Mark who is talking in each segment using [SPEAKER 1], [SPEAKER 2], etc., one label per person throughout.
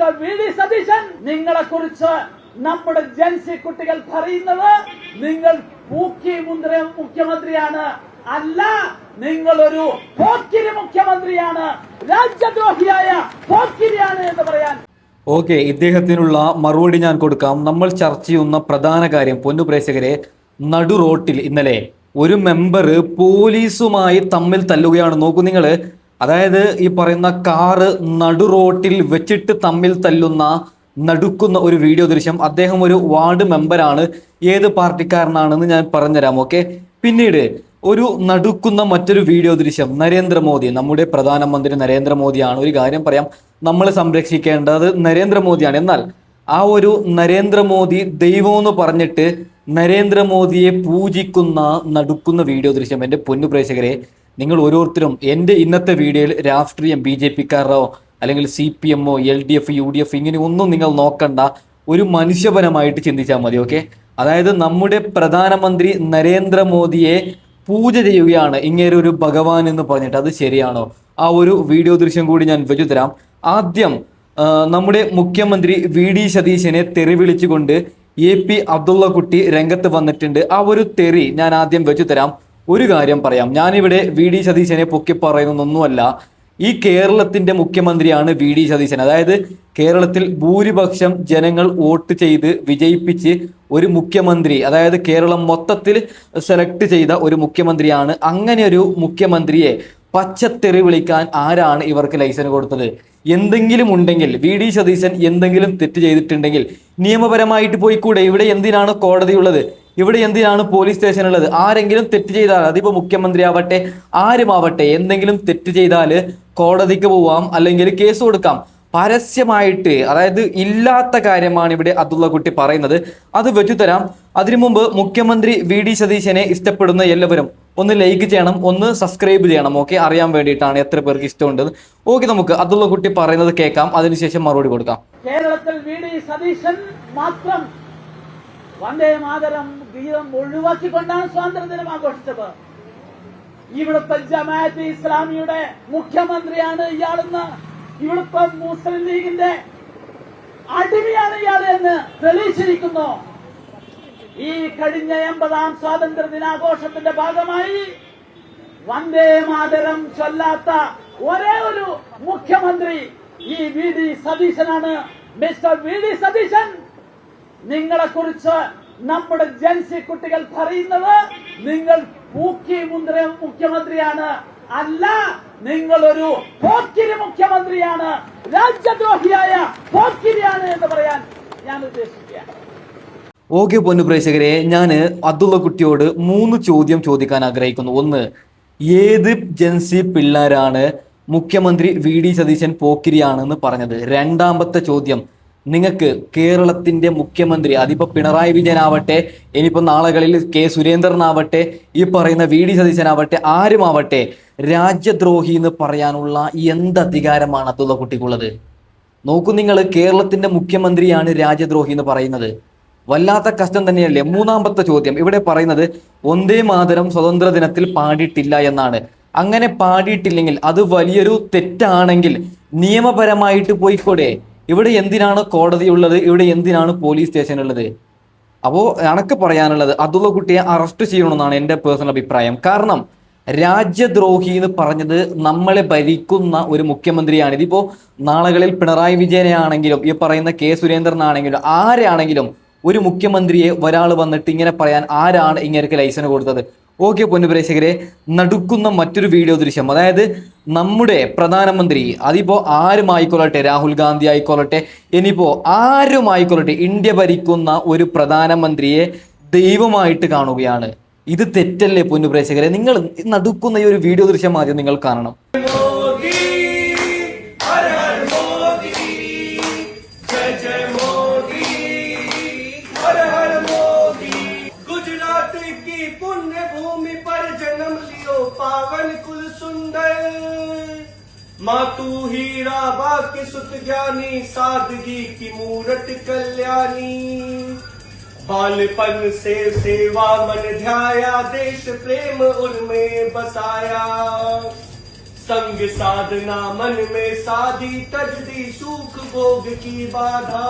[SPEAKER 1] Mister V D Satheesan, നിങ്ങളെ കുറിച്ച് നമ്മുടെ ജൻസി കുട്ടികൾ പറയുന്നത് നിങ്ങൾ പൂക്കി മുന്ദ്ര മുഖ്യമന്ത്രിയാണ്, അല്ല നിങ്ങളൊരു പോക്കിരി മുഖ്യമന്ത്രിയാണ്, രാജ്യദ്രോഹിയായ പോക്കിരിയാണ് എന്ന് പറയാൻ.
[SPEAKER 2] ഓക്കെ, ഇദ്ദേഹത്തിനുള്ള മറുപടി ഞാൻ കൊടുക്കാം. നമ്മൾ ചർച്ച ചെയ്യുന്ന പ്രധാന കാര്യം പൊന്നു പ്രേക്ഷകരെ, നടു റോട്ടിൽ ഇന്നലെ ഒരു മെമ്പർ പോലീസുമായി തമ്മിൽ തല്ലുകയാണ്. നോക്കൂ നിങ്ങൾ, അതായത് ഈ പറയുന്ന കാറ് നടു റോട്ടിൽ വെച്ചിട്ട് തമ്മിൽ തല്ലുന്ന നടുക്കുന്ന ഒരു വീഡിയോ ദൃശ്യം. അദ്ദേഹം ഒരു വാർഡ് മെമ്പറാണ്, ഏത് പാർട്ടിക്കാരനാണെന്ന് ഞാൻ പറഞ്ഞുതരാം. ഓക്കെ, പിന്നീട് ഒരു നടുക്കുന്ന മറ്റൊരു വീഡിയോ ദൃശ്യം. നരേന്ദ്രമോദി, നമ്മുടെ പ്രധാനമന്ത്രി നരേന്ദ്രമോദിയാണ്. ഒരു കാര്യം പറയാം, നമ്മൾ സംരക്ഷിക്കേണ്ടത് നരേന്ദ്രമോദിയാണ്. എന്നാൽ ആ ഒരു നരേന്ദ്രമോദി ദൈവം എന്ന് പറഞ്ഞിട്ട് നരേന്ദ്രമോദിയെ പൂജിക്കുന്ന നടുക്കുന്ന വീഡിയോ ദൃശ്യം. എൻ്റെ പൊന്നു പ്രേക്ഷകരെ, നിങ്ങൾ ഓരോരുത്തരും എൻ്റെ ഇന്നത്തെ വീഡിയോയിൽ രാഷ്ട്രീയം BJP-കാരോ അല്ലെങ്കിൽ CPM, LDF, UDF ഇങ്ങനെ ഒന്നും നിങ്ങൾ നോക്കണ്ട, ഒരു മനുഷ്യപരമായിട്ട് ചിന്തിച്ചാൽ മതി. ഓക്കെ, അതായത് നമ്മുടെ പ്രധാനമന്ത്രി നരേന്ദ്രമോദിയെ പൂജ ചെയ്യുകയാണ് ഇങ്ങനെ ഒരു ഭഗവാൻ എന്ന് പറഞ്ഞിട്ട്. അത് ശരിയാണോ? ആ ഒരു വീഡിയോ ദൃശ്യം കൂടി ഞാൻ വെച്ചു തരാം. ആദ്യം നമ്മുടെ മുഖ്യമന്ത്രി VD സതീശനെ തെറി വിളിച്ചുകൊണ്ട് AP അബ്ദുള്ള കുട്ടി രംഗത്ത് വന്നിട്ടുണ്ട്. ആ ഒരു തെറി ഞാൻ ആദ്യം വെച്ചു തരാം. ഒരു കാര്യം പറയാം, ഞാനിവിടെ VD സതീശനെ പൊക്കി പറയുന്നൊന്നുമല്ല. ഈ കേരളത്തിന്റെ മുഖ്യമന്ത്രിയാണ് VD സതീശൻ. അതായത് കേരളത്തിൽ ഭൂരിപക്ഷം ജനങ്ങൾ വോട്ട് ചെയ്ത് വിജയിപ്പിച്ച് ഒരു മുഖ്യമന്ത്രി, അതായത് കേരളം മൊത്തത്തിൽ സെലക്ട് ചെയ്ത ഒരു മുഖ്യമന്ത്രിയാണ്. അങ്ങനെ ഒരു മുഖ്യമന്ത്രിയെ പച്ചത്തെറി വിളിക്കാൻ ആരാണ് ഇവർക്ക് ലൈസൻസ് കൊടുത്തത്? എന്തെങ്കിലും ഉണ്ടെങ്കിൽ VD സതീശൻ എന്തെങ്കിലും തെറ്റ് ചെയ്തിട്ടുണ്ടെങ്കിൽ നിയമപരമായിട്ട് പോയിക്കൂടെ? ഇവിടെ എന്തിനാണ് കോടതിയുള്ളത്? ഇവിടെ എന്തിനാണ് പോലീസ് സ്റ്റേഷൻ ഉള്ളത്? ആരെങ്കിലും തെറ്റ് ചെയ്താൽ, അതിപ്പോ മുഖ്യമന്ത്രി ആവട്ടെ ആരുമാവട്ടെ, എന്തെങ്കിലും തെറ്റ് ചെയ്താൽ കോടതിക്ക് പോവാം, അല്ലെങ്കിൽ കേസ് കൊടുക്കാം. പരസ്യമായിട്ട്, അതായത് ഇല്ലാത്ത കാര്യമാണ് ഇവിടെ അബ്ദുള്ള കുട്ടി പറയുന്നത്. അത് വെച്ചു തരാം. അതിനു മുമ്പ് മുഖ്യമന്ത്രി VD സതീശനെ ഇഷ്ടപ്പെടുന്ന എല്ലാവരും ഒന്ന് ലൈക്ക് ചെയ്യണം, ഒന്ന് സബ്സ്ക്രൈബ് ചെയ്യണം. ഓക്കെ, അറിയാൻ വേണ്ടിയിട്ടാണ് എത്ര പേർക്ക് ഇഷ്ടമുണ്ട്. ഓക്കെ, നമുക്ക് അബ്ദുള്ള കുട്ടി പറയുന്നത് കേൾക്കാം, അതിനുശേഷം മറുപടി കൊടുക്കാം.
[SPEAKER 1] കേരളത്തിൽ VD സതീശൻ മാത്രം വന്ദേ മാതരം ഗീതം ഒഴിവാക്കിക്കൊണ്ടാണ് സ്വാതന്ത്ര്യദിനം ആഘോഷിച്ചത്. ഇവിടുത്തെ ജമാഅത്തെ ഇസ്ലാമിയുടെ മുഖ്യമന്ത്രിയാണ് ഇയാളെന്ന്, ഇവിടുത്തെ മുസ്ലിം ലീഗിന്റെ അടിമയാണ് ഇയാൾ എന്ന് തെളിയിച്ചിരിക്കുന്നു. ഈ കഴിഞ്ഞ 80ാം സ്വാതന്ത്ര്യ ദിനാഘോഷത്തിന്റെ ഭാഗമായി വന്ദേ മാതരം ചൊല്ലാത്ത ഒരേ ഒരു മുഖ്യമന്ത്രി ഈ VD സതീശനാണ്. മിസ്റ്റർ VD സതീശൻ, നിങ്ങളെ കുറിച്ച് നമ്മുടെ ജൻസി കുട്ടികൾ പറയുന്നത് നിങ്ങൾ പൂക്കി മുന്ദ്ര മുഖ്യമന്ത്രിയാണ്, അല്ല നിങ്ങളൊരു പോക്കിരി മുഖ്യമന്ത്രിയാണ്, രാജ്യദ്രോഹിയായ പോക്കിരിയാണ് എന്ന് പറയാൻ ഞാൻ ഉദ്ദേശിക്കുകയാണ്.
[SPEAKER 2] ഓക്കെ പൊന്നു പ്രേക്ഷകരെ, ഞാൻ അബ്ദുള്ള കുട്ടിയോട് 3 ചോദ്യം ചോദിക്കാൻ ആഗ്രഹിക്കുന്നു. ഒന്ന്, ഏത് ജൻസി പിള്ളേരാണ് മുഖ്യമന്ത്രി VD സതീശൻ പോക്കിരിയാണെന്ന് പറഞ്ഞത്? രണ്ടാമത്തെ ചോദ്യം, നിങ്ങൾക്ക് കേരളത്തിന്റെ മുഖ്യമന്ത്രി, അതിപ്പോ പിണറായി വിജയനാവട്ടെ, ഇനിയിപ്പോ നാളുകളിൽ K സുരേന്ദ്രനാവട്ടെ, ഈ പറയുന്ന VD സതീശനാവട്ടെ, ആരുമാവട്ടെ, രാജ്യദ്രോഹി എന്ന് പറയാനുള്ള എന്ത് അധികാരമാണ് അബ്ദുള്ള കുട്ടിക്കുള്ളത്? നോക്കൂ നിങ്ങൾ, കേരളത്തിന്റെ മുഖ്യമന്ത്രിയാണ് രാജ്യദ്രോഹി എന്ന് പറയുന്നത്. വല്ലാത്ത കഷ്ടം തന്നെയല്ലേ? മൂന്നാമത്തെ ചോദ്യം, ഇവിടെ പറയുന്നത് വന്ദേ മാതരം സ്വതന്ത്ര ദിനത്തിൽ പാടിയിട്ടില്ല എന്നാണ്. അങ്ങനെ പാടിയിട്ടില്ലെങ്കിൽ അത് വലിയൊരു തെറ്റാണെങ്കിൽ നിയമപരമായിട്ട് പോയിക്കൂടെ? ഇവിടെ എന്തിനാണ് കോടതിയുള്ളത്? ഇവിടെ എന്തിനാണ് പോലീസ് സ്റ്റേഷൻ ഉള്ളത്? അപ്പോൾ എനക്ക് പറയാനുള്ളത് അബ്ദുള്ള കുട്ടിയെ അറസ്റ്റ് ചെയ്യണമെന്നാണ് എൻ്റെ പേഴ്സണൽ അഭിപ്രായം. കാരണം രാജ്യദ്രോഹി എന്ന് പറഞ്ഞത് നമ്മളെ ഭരിക്കുന്ന ഒരു മുഖ്യമന്ത്രിയാണ്. ഇതിപ്പോ നാളുകളിൽ പിണറായി വിജയനാണെങ്കിലും ഈ പറയുന്ന K സുരേന്ദ്രനാണെങ്കിലും ആരാണെങ്കിലും ഒരു മുഖ്യമന്ത്രിയെ ഒരാൾ വന്നിട്ട് ഇങ്ങനെ പറയാൻ ആരാണ് ഇങ്ങനെ ലൈസൻസ് കൊടുത്തത്? ഓക്കെ പൊന്നു പ്രേക്ഷകരെ, നടുക്കുന്ന മറ്റൊരു വീഡിയോ ദൃശ്യം. അതായത് നമ്മുടെ പ്രധാനമന്ത്രി, അതിപ്പോ ആരുമായിക്കൊള്ളട്ടെ, രാഹുൽ ഗാന്ധി ആയിക്കൊള്ളട്ടെ, ഇനിയിപ്പോ ആരുമായിക്കൊള്ളട്ടെ, ഇന്ത്യ ഭരിക്കുന്ന ഒരു പ്രധാനമന്ത്രിയെ ദൈവമായിട്ട് കാണുകയാണ്. ഇത് തെറ്റല്ലേ പൊന്നു പ്രേക്ഷകരെ? നിങ്ങൾ നടുക്കുന്ന ഈ ഒരു വീഡിയോ ദൃശ്യം ആദ്യം നിങ്ങൾ കാണണം.
[SPEAKER 3] माँ तू हीरा बाकी सुत ज्ञानी, सादगी की मूरत कल्याणी। बालपन से सेवा मन ध्याया, देश प्रेम उनमें बसाया। संग साधना मन में साधी तजदी सुख भोग की बाधा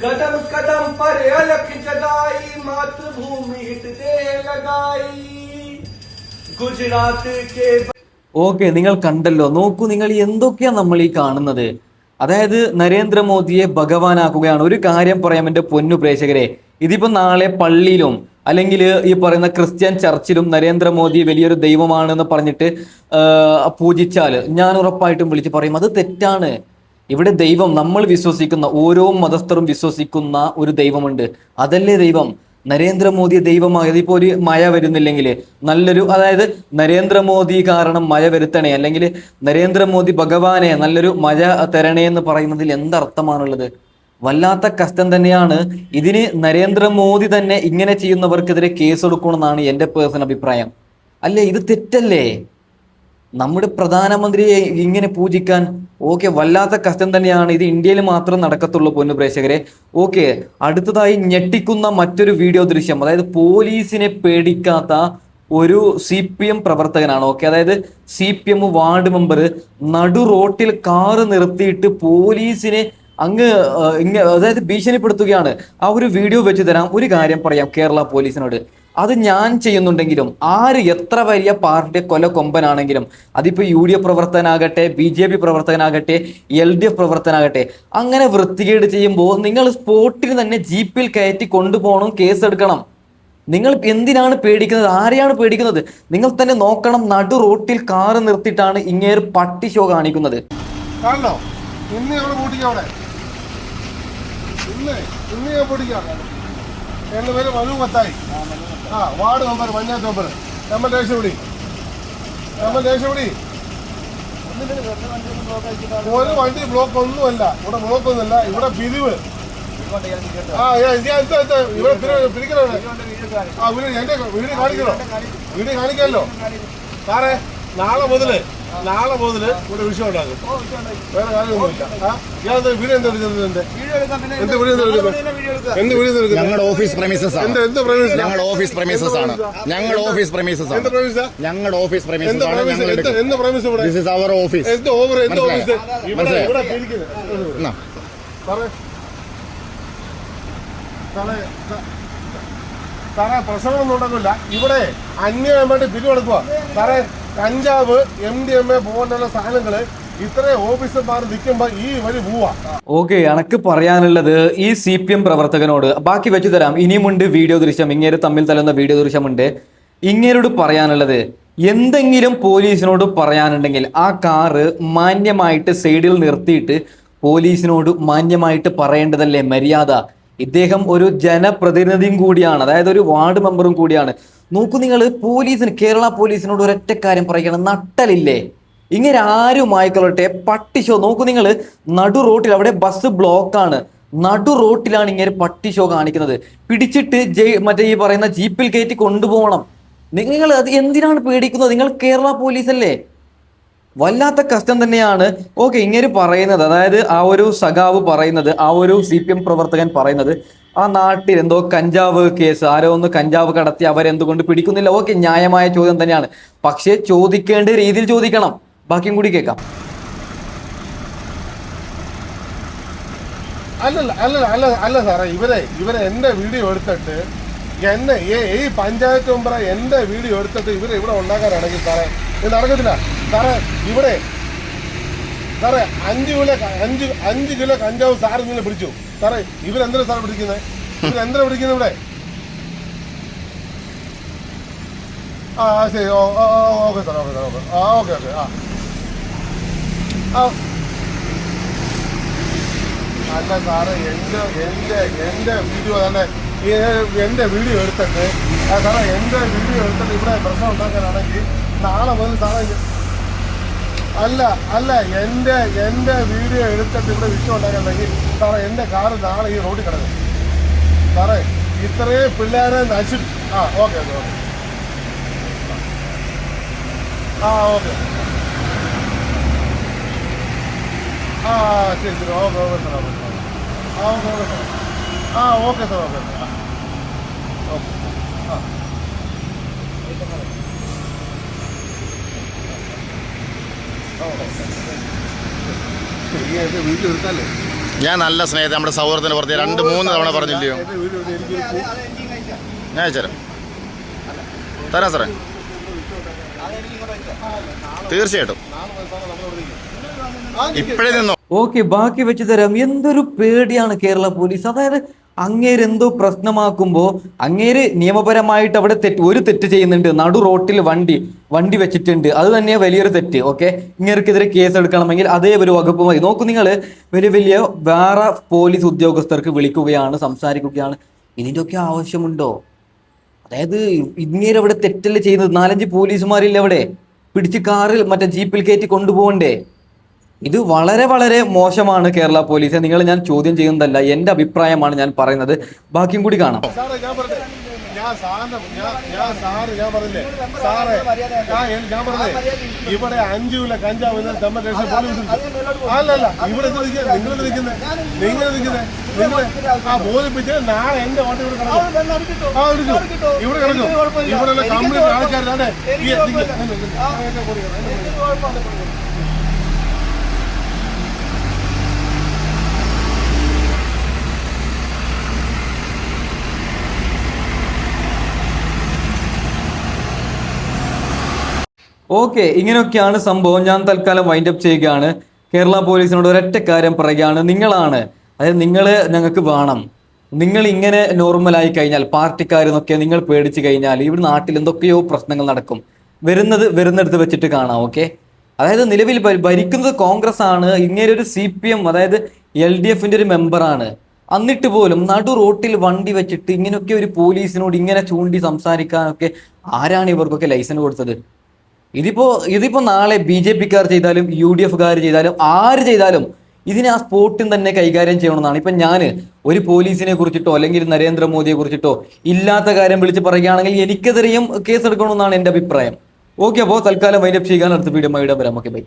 [SPEAKER 3] कदम कदम पर अलख जगाई मातृभूमि हित दे लगाई गुजरात के
[SPEAKER 2] ഓക്കെ, നിങ്ങൾ കണ്ടല്ലോ. നോക്കൂ, നിങ്ങൾ എന്തൊക്കെയാ നമ്മൾ ഈ കാണുന്നത്. അതായത് നരേന്ദ്രമോദിയെ ഭഗവാനാക്കുകയാണ്. ഒരു കാര്യം പറയാം എൻ്റെ പൊന്നു പ്രേക്ഷകരെ, ഇതിപ്പോ നാളെ പള്ളിയിലും അല്ലെങ്കിൽ ഈ പറയുന്ന ക്രിസ്ത്യൻ ചർച്ചിലും നരേന്ദ്രമോദി വലിയൊരു ദൈവമാണെന്ന് പറഞ്ഞിട്ട് പൂജിച്ചാൽ ഞാൻ ഉറപ്പായിട്ടും വിളിച്ച് പറയും അത് തെറ്റാണ്. ഇവിടെ ദൈവം, നമ്മൾ വിശ്വസിക്കുന്ന ഓരോ മതസ്ഥരും വിശ്വസിക്കുന്ന ഒരു ദൈവമുണ്ട്. അതല്ലേ ദൈവം. നരേന്ദ്രമോദി ദൈവമായത് ഇപ്പോൾ ഒരു മഴ വരുന്നില്ലെങ്കിൽ നല്ലൊരു, അതായത് നരേന്ദ്രമോദി കാരണം മഴ വരുത്തണേ, അല്ലെങ്കിൽ നരേന്ദ്രമോദി ഭഗവാനെ നല്ലൊരു മഴ തരണേ എന്ന് പറയുന്നതിൽ എന്തർത്ഥമാണുള്ളത്? വല്ലാത്ത കഷ്ടം തന്നെയാണ്. ഇതിന് നരേന്ദ്രമോദി തന്നെ ഇങ്ങനെ ചെയ്യുന്നവർക്കെതിരെ കേസെടുക്കണമെന്നാണ് എൻ്റെ പേഴ്സണൽ അഭിപ്രായം. അല്ലേ, ഇത് തെറ്റല്ലേ? നമ്മുടെ പ്രധാനമന്ത്രിയെ ഇങ്ങനെ പൂജിക്കാൻ ഓക്കെ, വല്ലാത്ത കഷ്ടം തന്നെയാണ്. ഇത് ഇന്ത്യയിൽ മാത്രം നടക്കത്തുള്ളൂ പൊന്നു പ്രേക്ഷകരെ. ഓക്കെ, അടുത്തതായി ഞെട്ടിക്കുന്ന മറ്റൊരു വീഡിയോ ദൃശ്യം, അതായത് പോലീസിനെ പേടിക്കാത്ത ഒരു CPM പ്രവർത്തകനാണ്. ഓക്കെ, അതായത് CPM വാർഡ് മെമ്പർ നടു റോട്ടിൽ കാറ് നിർത്തിയിട്ട് പോലീസിനെ അതായത് ഭീഷണിപ്പെടുത്തുകയാണ്. ആ ഒരു വീഡിയോ വെച്ച് തരാം. ഒരു കാര്യം പറയാം കേരള പോലീസിനോട്, അത് ഞാൻ ചെയ്യുന്നുണ്ടെങ്കിലും ആര് എത്ര വലിയ പാർട്ടി കൊമ്പനാണെങ്കിലും, അതിപ്പോൾ UDF പ്രവർത്തകനാകട്ടെ, BJP പ്രവർത്തകനാകട്ടെ, LDF പ്രവർത്തകനാകട്ടെ, അങ്ങനെ വൃത്തികേട് ചെയ്യുമ്പോൾ നിങ്ങൾ സ്പോട്ടിൽ തന്നെ ജീപ്പിൽ കയറ്റി കൊണ്ടുപോകണം, കേസെടുക്കണം. നിങ്ങൾ എന്തിനാണ് പേടിക്കുന്നത്? ആരെയാണ് പേടിക്കുന്നത്? നിങ്ങൾ തന്നെ നോക്കണം. നടു റോട്ടിൽ കാറ് നിർത്തിയിട്ടാണ് ഇങ്ങേര് പട്ടി ഷോ കാണിക്കുന്നത്.
[SPEAKER 4] എന്റെ പേര് Manu Mathai. Ward member, panchayat member. നമ്മൾ ദേശവിടി ഒരു വണ്ടി ബ്ലോക്ക് ഒന്നുമല്ല. ഇവിടെ ബ്ലോക്ക് ഒന്നുമല്ല, ഇവിടെ പിരിവ്. ഇവിടെ പിരിക്കണോ? എന്റെ വീട് കാണിക്കാമല്ലോ സാറേ. നാളെ മുതല് ഇവിടെ വിഷയം ഉണ്ടാകും. വേറെ കാര്യമൊന്നുമില്ല. വീട് എന്താ വിളിച്ചത്?
[SPEAKER 5] ഞങ്ങളുടെ ഓഫീസ് പ്രമിസസ് ആണ്. ഞങ്ങളുടെ ഓഫീസ് പ്രമിസസ് ആണ്. ഞങ്ങളുടെ ഓഫീസ് പ്രമിസസ് ആണ്. ഞങ്ങളുടെ ഓഫീസ് പ്രമിസസ് ആണ്. This is our office.
[SPEAKER 4] സാറേ, പ്രശ്നമൊന്നും ഉണ്ടാകില്ല. ഇവിടെ അന്യായമായിട്ട് പിരിവെടുക്കുക സാറേ. കഞ്ചാവ്, MDMA പോലുള്ള സാധനങ്ങള് ഇത്രയും ഓഫീസർമാർ നിൽക്കുമ്പോ ഈ വഴി പോവാ.
[SPEAKER 2] ഓക്കെ, എനക്ക് പറയാനുള്ളത് ഈ CPM പ്രവർത്തകനോട് ബാക്കി വെച്ചു തരാം. ഇനിയുമുണ്ട് വീഡിയോ ദൃശ്യം, ഇങ്ങേര് തമ്മിൽ തല്ലുന്ന വീഡിയോ ദൃശ്യമുണ്ട്. ഇങ്ങേരോട് പറയാനുള്ളത്, എന്തെങ്കിലും പോലീസിനോട് പറയാനുണ്ടെങ്കിൽ ആ കാറ് മാന്യമായിട്ട് സൈഡിൽ നിർത്തിയിട്ട് പോലീസിനോട് മാന്യമായിട്ട് പറയേണ്ടതല്ലേ മര്യാദ? ഇദ്ദേഹം ഒരു ജനപ്രതിനിധിയും കൂടിയാണ്, അതായത് ഒരു വാർഡ് മെമ്പറും കൂടിയാണ്. നോക്കൂ, നിങ്ങൾ പോലീസിന്, കേരള പോലീസിനോട് ഒരൊറ്റ കാര്യം പറയണം, നട്ടലില്ലേ? ഇങ്ങനെ ആരുമായിക്കൊള്ളട്ടെ, പട്ടി ഷോ. നോക്കൂ, നിങ്ങൾ നടു റോട്ടിൽ, അവിടെ ബസ് ബ്ലോക്കാണ്, നടു റോട്ടിലാണ് ഇങ്ങനെ പട്ടി ഷോ കാണിക്കുന്നത്. പിടിച്ചിട്ട് മറ്റേ ഈ പറയുന്ന ജീപ്പിൽ കയറ്റി കൊണ്ടുപോകണം. നിങ്ങൾ അത് എന്തിനാണ് പേടിക്കുന്നത്? നിങ്ങൾ കേരള പോലീസല്ലേ? വല്ലാത്ത കഷ്ടം തന്നെയാണ്. ഓക്കെ, ഇങ്ങനെ പറയുന്നത്, അതായത് ആ ഒരു സഖാവ് പറയുന്നത്, ആ ഒരു CPM പ്രവർത്തകൻ പറയുന്നത്, ആ നാട്ടിൽ എന്തോ കഞ്ചാവ് കേസ്, ആരോ ഒന്ന് കഞ്ചാവ് കടത്തി അവരെന്തുകൊണ്ട് പിടിക്കുന്നില്ല. ഓക്കെ, ന്യായമായ ചോദ്യം തന്നെയാണ്. പക്ഷെ ചോദിക്കേണ്ട രീതിയിൽ ചോദിക്കണം. ബാക്കിയും കൂടി കേൾക്കാം.
[SPEAKER 4] അല്ല സാറേ, ഇവരെ എന്റെ വീഡിയോ എടുത്തിട്ട് ഈ പഞ്ചായത്ത് മെമ്പറെ എന്റെ വീഡിയോ എടുത്തിട്ട് ഇവിടെ ഉണ്ടാക്കാനാണെങ്കിൽ സാറേ ഇത് നടക്കത്തില്ല സാറേ. ഇവിടെ സാറേ 5 കിലോ കഞ്ചാവ് സാർ ഇങ്ങനെ പിടിച്ചു സാറേ. ഇവരെന്തിനാ സാർ പിടിക്കുന്നത്? ഇവിടെ? ശരി, ഓക്കെ സാർ, ഓക്കെ. അല്ല സാറേ, എന്റെ വീഡിയോ തന്നെ, എന്റെ വീഡിയോ എടുത്തിട്ട് സാറേ, ഇവിടെ പ്രശ്നം ഉണ്ടാക്കാനാണെങ്കിൽ നാളെ മുതൽ സാറേ, അല്ല എന്റെ വീഡിയോ എടുത്തിട്ട് ഇവിടെ വിഷയം ഉണ്ടാക്കാനുണ്ടെങ്കിൽ സാറേ, എന്റെ കാറ് നാളെ ഈ റോഡിൽ കിടക്കും സാറേ. ഇത്രയും പിള്ളേരെ നശിച്ചു. ഓക്കെ ഓക്കെ ശരി ശരി, okay sir, okay sir, okay. ഈ എന്റെ വീഡിയോ എടുത്താലേ
[SPEAKER 5] ഞാൻ നല്ല സ്നേഹത്തെ നമ്മുടെ സൗഹൃദത്തിന് പുറത്ത് 2-3 തവണ പറഞ്ഞില്ലയോ?
[SPEAKER 4] എന്റെ വീഡിയോ എനിക്കൊരു
[SPEAKER 5] ഞാൻ അയച്ചുതരാം. തരാം സാറേ, തീർച്ചയായിട്ടും ഇപ്പോഴേ നിന്നോ.
[SPEAKER 2] ഓക്കെ, ബാക്കി വെച്ച് തരാം. എന്തൊരു പേടിയാണ് കേരള പോലീസ്. അതായത് അങ്ങേര് എന്തോ പ്രശ്നമാക്കുമ്പോ അങ്ങേര് നിയമപരമായിട്ട് അവിടെ ഒരു തെറ്റ് ചെയ്യുന്നുണ്ട്. നടു റോട്ടിൽ വണ്ടി വെച്ചിട്ടുണ്ട്, അത് തന്നെ വലിയൊരു തെറ്റ്. ഓക്കെ, ഇങ്ങേർക്കെതിരെ കേസ് എടുക്കണമെങ്കിൽ അതേ ഒരു വകുപ്പ് മതി. നോക്കൂ, നിങ്ങൾ വലിയ വേറെ പോലീസ് ഉദ്യോഗസ്ഥർക്ക് വിളിക്കുകയാണ്, സംസാരിക്കുകയാണ്. ഇതിൻ്റെയൊക്കെ ആവശ്യമുണ്ടോ? അതായത് ഇങ്ങേരവിടെ തെറ്റല്ലേ ചെയ്യുന്നത്? 4-5 പോലീസുമാരില്ല അവിടെ, പിടിച്ച് കാറിൽ മറ്റേ ജീപ്പിൽ കയറ്റി കൊണ്ടുപോകണ്ടേ? ഇത് വളരെ വളരെ മോശമാണ് കേരള പോലീസ്. നിങ്ങൾ ഞാൻ ചോദ്യം ചെയ്യുന്നതല്ല, എൻ്റെ അഭിപ്രായമാണ് ഞാൻ പറയുന്നത്. ബാക്കിയും കൂടി കാണാം.
[SPEAKER 4] സാറേ ഞാൻ പറഞ്ഞില്ലേ, ഇവിടെ 5 കിലോ കഞ്ചാവ് പോലീസ്. അല്ലല്ല, ഇവിടെ നിങ്ങൾ ബോധിപ്പിച്ച് നാളെ എന്റെ ഓട്ടം ഇവിടെ കിടക്കും. ഇവിടെ കംപ്ലീറ്റ് ആൾക്കാരാണ്.
[SPEAKER 2] ഓക്കെ, ഇങ്ങനെയൊക്കെയാണ് സംഭവം. ഞാൻ തൽക്കാലം വൈൻഡപ്പ് ചെയ്യുകയാണ്. കേരള പോലീസിനോട് ഒരൊറ്റ കാര്യം പറയുകയാണ്, അതായത് നിങ്ങൾ ഞങ്ങൾക്ക് വേണം. നിങ്ങൾ ഇങ്ങനെ നോർമലായി കഴിഞ്ഞാൽ, പാർട്ടിക്കാരെന്നൊക്കെ നിങ്ങൾ പേടിച്ചു കഴിഞ്ഞാൽ ഇവിടെ നാട്ടിൽ എന്തൊക്കെയോ പ്രശ്നങ്ങൾ നടക്കും. വരുന്നിടത്ത് വെച്ചിട്ട് കാണാം. ഓക്കെ, അതായത് നിലവിൽ ഭരിക്കുന്നത് കോൺഗ്രസ് ആണ്. ഇങ്ങനെ ഒരു CPM, അതായത് LDFന്റെ ഒരു മെമ്പറാണ്. എന്നിട്ട് പോലും നടു റോട്ടിൽ വണ്ടി വെച്ചിട്ട് ഇങ്ങനെയൊക്കെ ഒരു പോലീസിനോട് ഇങ്ങനെ ചൂണ്ടി സംസാരിക്കാനൊക്കെ ആരാണ് ഇവർക്കൊക്കെ ലൈസൻസ് കൊടുത്തത്? ഇതിപ്പോ നാളെ BJPക്കാർ ചെയ്താലും UDFക്കാർ ചെയ്താലും ആര് ചെയ്താലും ഇതിനെ ആ സ്പോട്ടിൽ തന്നെ കൈകാര്യം ചെയ്യണമെന്നാണ്. ഇപ്പൊ ഞാൻ ഒരു പോലീസിനെ കുറിച്ചിട്ടോ അല്ലെങ്കിൽ നരേന്ദ്രമോദിയെ കുറിച്ചിട്ടോ ഇല്ലാത്ത കാര്യം വിളിച്ച് പറയുകയാണെങ്കിൽ എനിക്കെതിരെയും കേസ് എടുക്കണമെന്നാണ് എൻ്റെ അഭിപ്രായം. ഓക്കെ, അപ്പോൾ തൽക്കാലം വൈൻഡപ്പ് ചെയ്യാൻ അടുത്ത വീഡിയോ വരാം. Okay, by.